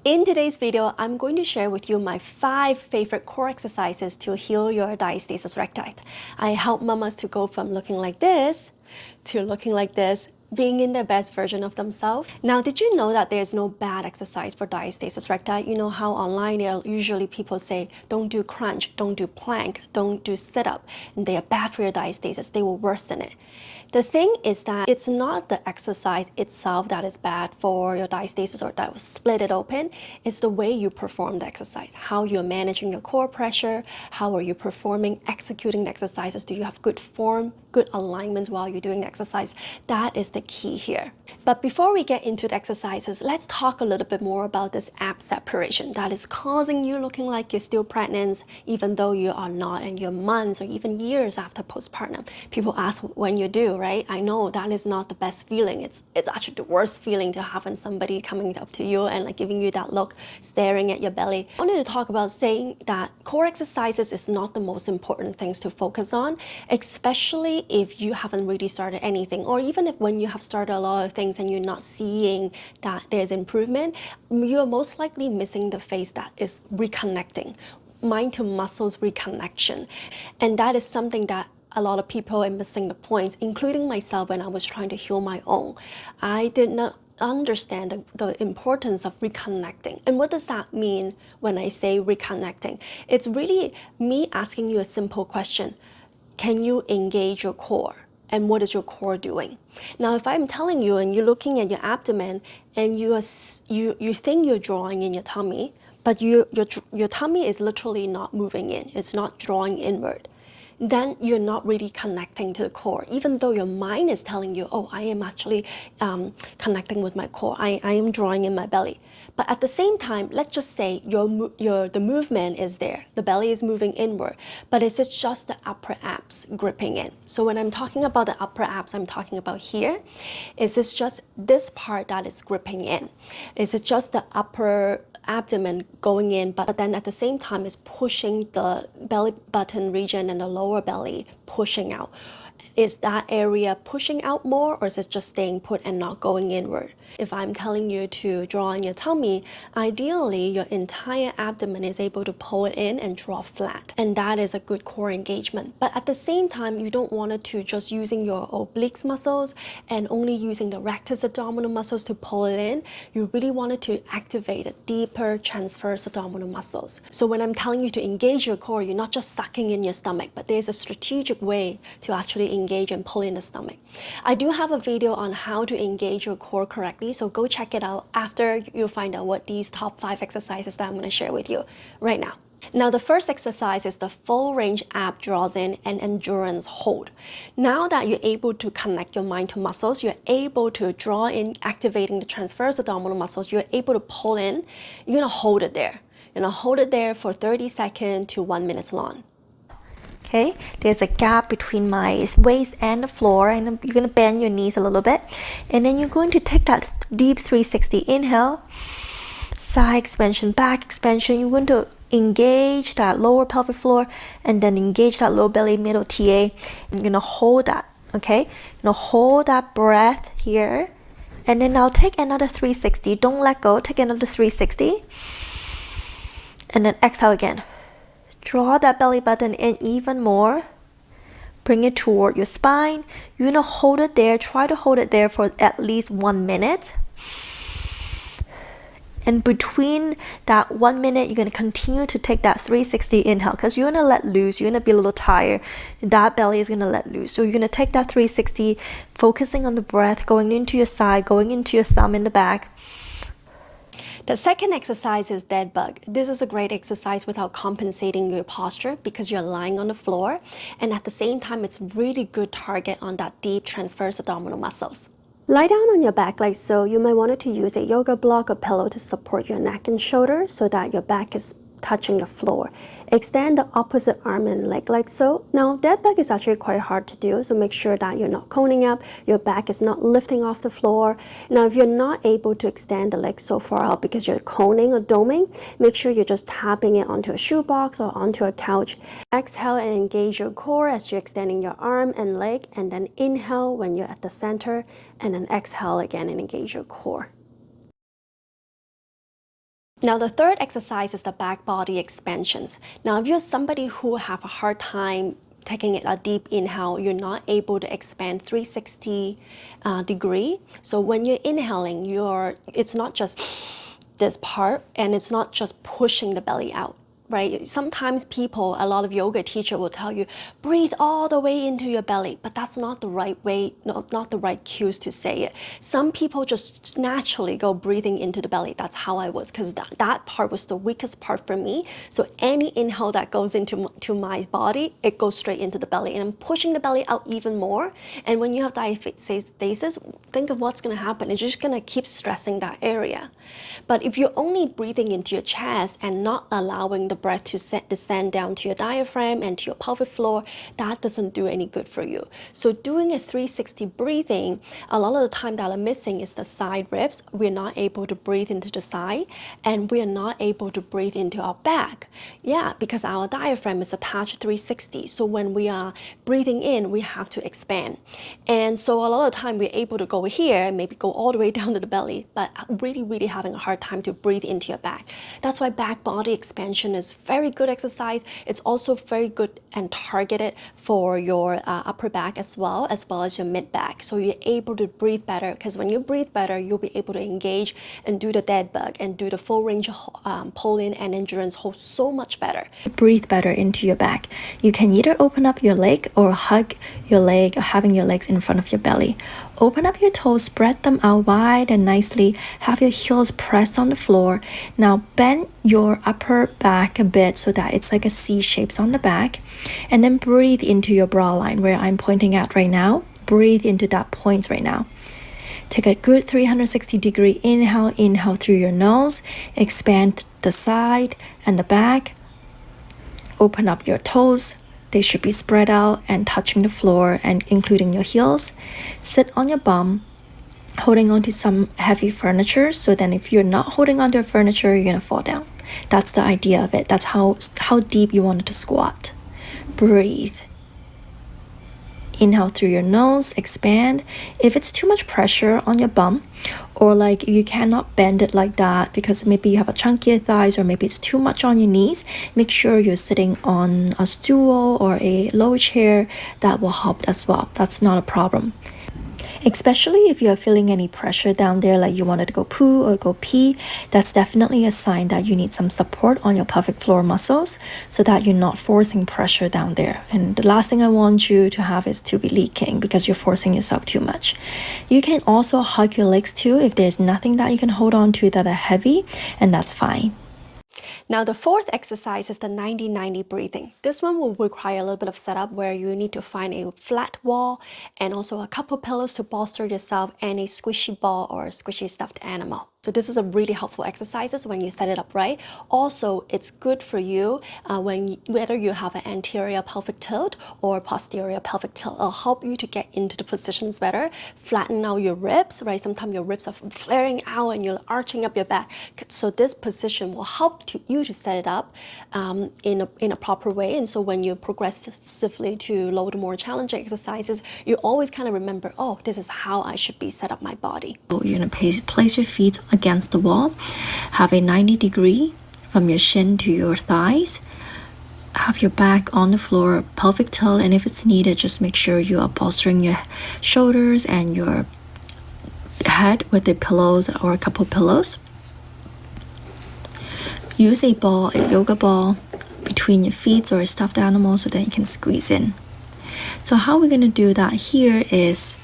In today's video, I'm going to share with you my 5 favorite core exercises to heal your diastasis recti. I help mamas to go from looking like this to looking like this, being in the best version of themselves. Now, did you know that there's no bad exercise for diastasis recti? You know how online there usually people say, don't do crunch, don't do plank, don't do sit-up, and they are bad for your diastasis, they will worsen it. The thing is that it's not the exercise itself that is bad for your diastasis or that will split it open. It's the way you perform the exercise, how you're managing your core pressure, how are you performing, executing the exercises, do you have good form, good alignments while you're doing the exercise. That is the key here. But before we get into the exercises, let's talk a little bit more about this ab separation that is causing you looking like you're still pregnant, even though you are not, and you're months or even years after postpartum. People ask when you do, right? I know that is not the best feeling. It's actually the worst feeling to have when somebody coming up to you and like giving you that look, staring at your belly. I wanted to talk about saying that core exercises is not the most important things to focus on, especially if you haven't really started anything, or even if when you have started a lot of things and you're not seeing that there's improvement, you're most likely missing the phase that is reconnecting, mind to muscles reconnection. And that is something that a lot of people are missing the points, including myself when I was trying to heal my own. I did not understand the importance of reconnecting. And what does that mean when I say reconnecting? It's really me asking you a simple question. Can you engage your core? And what is your core doing? Now, if I'm telling you and you're looking at your abdomen and you think you're drawing in your tummy, but your tummy is literally not moving in, it's not drawing inward, then you're not really connecting to the core. Even though your mind is telling you, oh, I am actually connecting with my core, I am drawing in my belly. But at the same time, let's just say the movement is there, the belly is moving inward, but is it just the upper abs gripping in? So when I'm talking about the upper abs, I'm talking about here. Is this just this part that is gripping in? Is it just the upper abdomen going in, but then at the same time is pushing the belly button region and the lower belly pushing out? Is that area pushing out more, or is it just staying put and not going inward? If I'm telling you to draw in your tummy, ideally your entire abdomen is able to pull it in and draw flat. And that is a good core engagement. But at the same time, you don't want it to just using your obliques muscles and only using the rectus abdominal muscles to pull it in. You really want it to activate the deeper transverse abdominal muscles. So when I'm telling you to engage your core, you're not just sucking in your stomach, but there's a strategic way to actually engage and pull in the stomach. I do have a video on how to engage your core correctly, so go check it out after you find out what these top 5 exercises that I'm going to share with you right now. Now, the first exercise is the full range ab draws in and endurance hold. Now that you're able to connect your mind to muscles, you're able to draw in, activating the transverse abdominal muscles, you're able to pull in, you're going to hold it there. You're going to hold it there for 30 seconds to 1 minute long. Okay, there's a gap between my waist and the floor, and you're going to bend your knees a little bit, and then you're going to take that deep 360 inhale, side expansion, back expansion. You're going to engage that lower pelvic floor and then engage that low belly, middle TA. You're going to hold that, okay? You're going to hold that breath here, and then now take another 360. Don't let go. Take another 360, and then exhale again. Draw that belly button in even more. Bring it toward your spine. You're going to hold it there. Try to hold it there for at least 1 minute. And between that 1 minute, you're going to continue to take that 360 inhale because you're going to let loose. You're going to be a little tired. That belly is going to let loose. So you're going to take that 360, focusing on the breath, going into your side, going into your thumb in the back. The second exercise is dead bug. This is a great exercise without compensating your posture because you're lying on the floor, and at the same time it's really good target on that deep transverse abdominal muscles. Lie down on your back like so. You might want to use a yoga block or pillow to support your neck and shoulders so that your back is touching the floor. Extend the opposite arm and leg like so. Now, dead bug is actually quite hard to do, so make sure that you're not coning up, your back is not lifting off the floor. Now, if you're not able to extend the leg so far out because you're coning or doming, make sure you're just tapping it onto a shoebox or onto a couch. Exhale and engage your core as you're extending your arm and leg, and then inhale when you're at the center, and then exhale again and engage your core. Now, the third exercise is the back body expansions. Now, if you're somebody who have a hard time taking a deep inhale, you're not able to expand 360 degree. So when you're inhaling, it's not just this part, and it's not just pushing the belly out. Right? Sometimes a lot of yoga teacher will tell you, breathe all the way into your belly, but that's not the right way, not the right cues to say it. Some people just naturally go breathing into the belly. That's how I was, because that part was the weakest part for me. So any inhale that goes into my body, it goes straight into the belly, and I'm pushing the belly out even more. And when you have diastasis, think of what's going to happen. It's just going to keep stressing that area. But if you're only breathing into your chest and not allowing the breath to descend down to your diaphragm and to your pelvic floor, that doesn't do any good for you. So doing a 360 breathing, a lot of the time that I'm missing is the side ribs. We're not able to breathe into the side, and we're not able to breathe into our back. Yeah, because our diaphragm is attached 360. So when we are breathing in, we have to expand. And so a lot of the time we're able to go here and maybe go all the way down to the belly, but really having a hard time to breathe into your back. That's why back body expansion is very good exercise. It's also very good and targeted for your upper back as well as your mid back. So you're able to breathe better, because when you breathe better, you'll be able to engage and do the dead bug and do the full range pull-in and endurance hold so much better. Breathe better into your back. You can either open up your leg or hug your leg, or having your legs in front of your belly. Open up your toes, spread them out wide and nicely. Have your heels pressed on the floor. Now bend your upper back a bit so that it's like a C shape on the back. And then breathe into your bra line where I'm pointing at right now. Breathe into that point right now. Take a good 360 degree inhale. Inhale through your nose. Expand the side and the back. Open up your toes. They should be spread out and touching the floor, and including your heels. Sit on your bum, holding on to some heavy furniture. So then if you're not holding onto your furniture, you're going to fall down. That's the idea of it. That's how deep you want it to squat. Breathe. Inhale through your nose, expand. If it's too much pressure on your bum, or like you cannot bend it like that because maybe you have a chunkier thighs, or maybe it's too much on your knees, make sure you're sitting on a stool or a low chair. That will help as well. That's not a problem. Especially if you're feeling any pressure down there, like you wanted to go poo or go pee, that's definitely a sign that you need some support on your pelvic floor muscles so that you're not forcing pressure down there. And the last thing I want you to have is to be leaking because you're forcing yourself too much. You can also hug your legs too if there's nothing that you can hold on to that are heavy, and that's fine. Now, the fourth exercise is the 90-90 breathing. This one will require a little bit of setup where you need to find a flat wall and also a couple pillows to bolster yourself, and a squishy ball or a squishy stuffed animal. So this is a really helpful exercise when you set it up right. Also, it's good for you whether you have an anterior pelvic tilt or posterior pelvic tilt. It'll help you to get into the positions better, flatten out your ribs, right? Sometimes your ribs are flaring out and you're arching up your back. So this position will help you to set it up in a proper way. And so when you progressively to load more challenging exercises, you always kind of remember, oh, this is how I should be set up my body. You're going to place your feet against the wall. Have a 90 degree from your shin to your thighs. Have your back on the floor, pelvic tilt, and if it's needed, just make sure you are bolstering your shoulders and your head with the pillows or a couple pillows. Use a yoga ball between your feet or a stuffed animal so that you can squeeze in. So how we're going to do that here is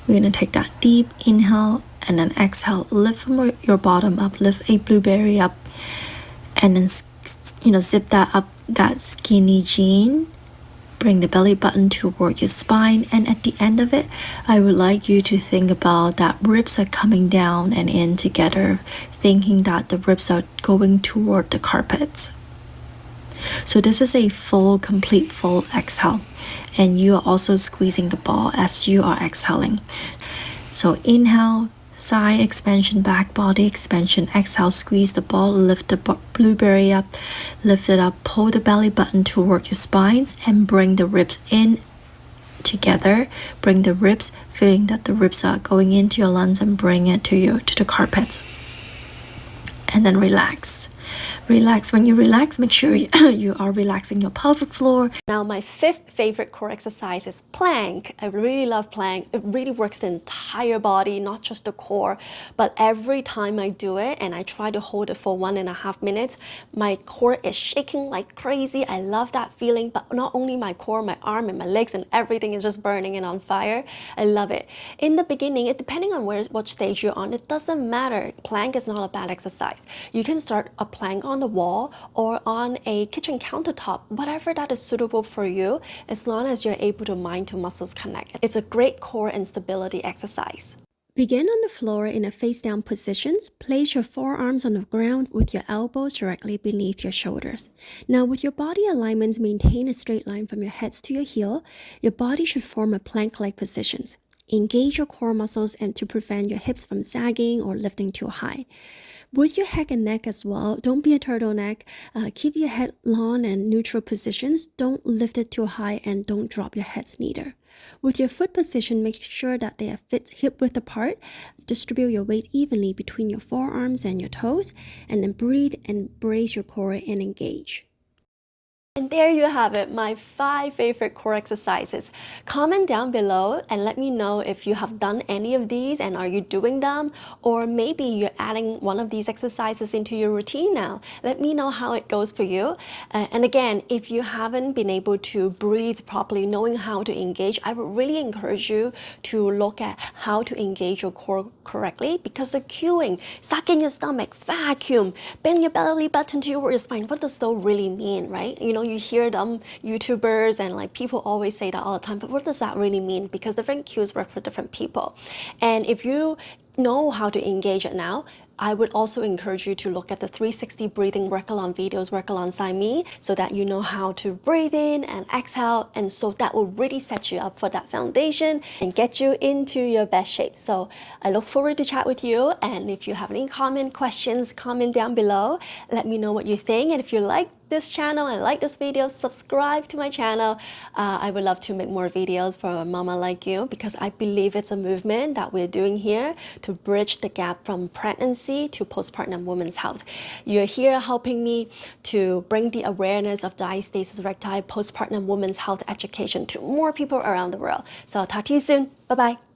we're going to take that deep inhale and then exhale. Lift from your bottom up, lift a blueberry up, and then zip that up, that skinny jean. Bring the belly button toward your spine, and at the end of it, I would like you to think about that ribs are coming down and in together, thinking that the ribs are going toward the carpets. So this is a complete full exhale, and you are also squeezing the ball as you are exhaling. So inhale, side expansion, back body expansion. Exhale, squeeze the ball, lift the blueberry up, lift it up, pull the belly button toward your spines, and bring the ribs in together. Bring the ribs, feeling that the ribs are going into your lungs, and bring it to the carpets. and then relax. Relax. When you relax, make sure you are relaxing your pelvic floor. Now, my fifth favorite core exercise is plank. I really love plank. It really works the entire body, not just the core. But every time I do it and I try to hold it for 1.5 minutes, my core is shaking like crazy. I love that feeling. But not only my core, my arm and my legs and everything is just burning and on fire. I love it. In the beginning, depending on what stage you're on, it doesn't matter. Plank is not a bad exercise. You can start a plank on the wall or on a kitchen countertop, whatever that is suitable for you, as long as you're able to mind to muscles connect. It's a great core and stability exercise. Begin on the floor in a face-down position. Place your forearms on the ground with your elbows directly beneath your shoulders. Now, with your body alignments, maintain a straight line from your head to your heel. Your body should form a plank-like position. Engage your core muscles and to prevent your hips from sagging or lifting too high. With your head and neck as well, don't be a turtleneck. Keep your head long and neutral positions. Don't lift it too high and don't drop your heads neither. With your foot position, make sure that they are hip width apart. Distribute your weight evenly between your forearms and your toes, and then breathe and brace your core and engage. And there you have it, my 5 favorite core exercises. Comment down below and let me know if you have done any of these and are you doing them, or maybe you're adding one of these exercises into your routine now. Let me know how it goes for you. And again, if you haven't been able to breathe properly, knowing how to engage, I would really encourage you to look at how to engage your core correctly, because the cueing, suck in your stomach, vacuum, bend your belly button toward your spine, what does those really mean, right? You know, you hear them, YouTubers and like people always say that all the time, but what does that really mean? Because different cues work for different people. And if you know how to engage it now, I would also encourage you to look at the 360 breathing work-along videos, work-alongside me, so that you know how to breathe in and exhale, and so that will really set you up for that foundation and get you into your best shape. So I look forward to chat with you, and if you have any questions, comment down below. Let me know what you think, and if you like this channel and like this video, subscribe to my channel. I would love to make more videos for a mama like you, because I believe it's a movement that we're doing here to bridge the gap from pregnancy to postpartum women's health. You're here helping me to bring the awareness of diastasis recti, postpartum women's health education to more people around the world. So I'll talk to you soon. Bye-bye.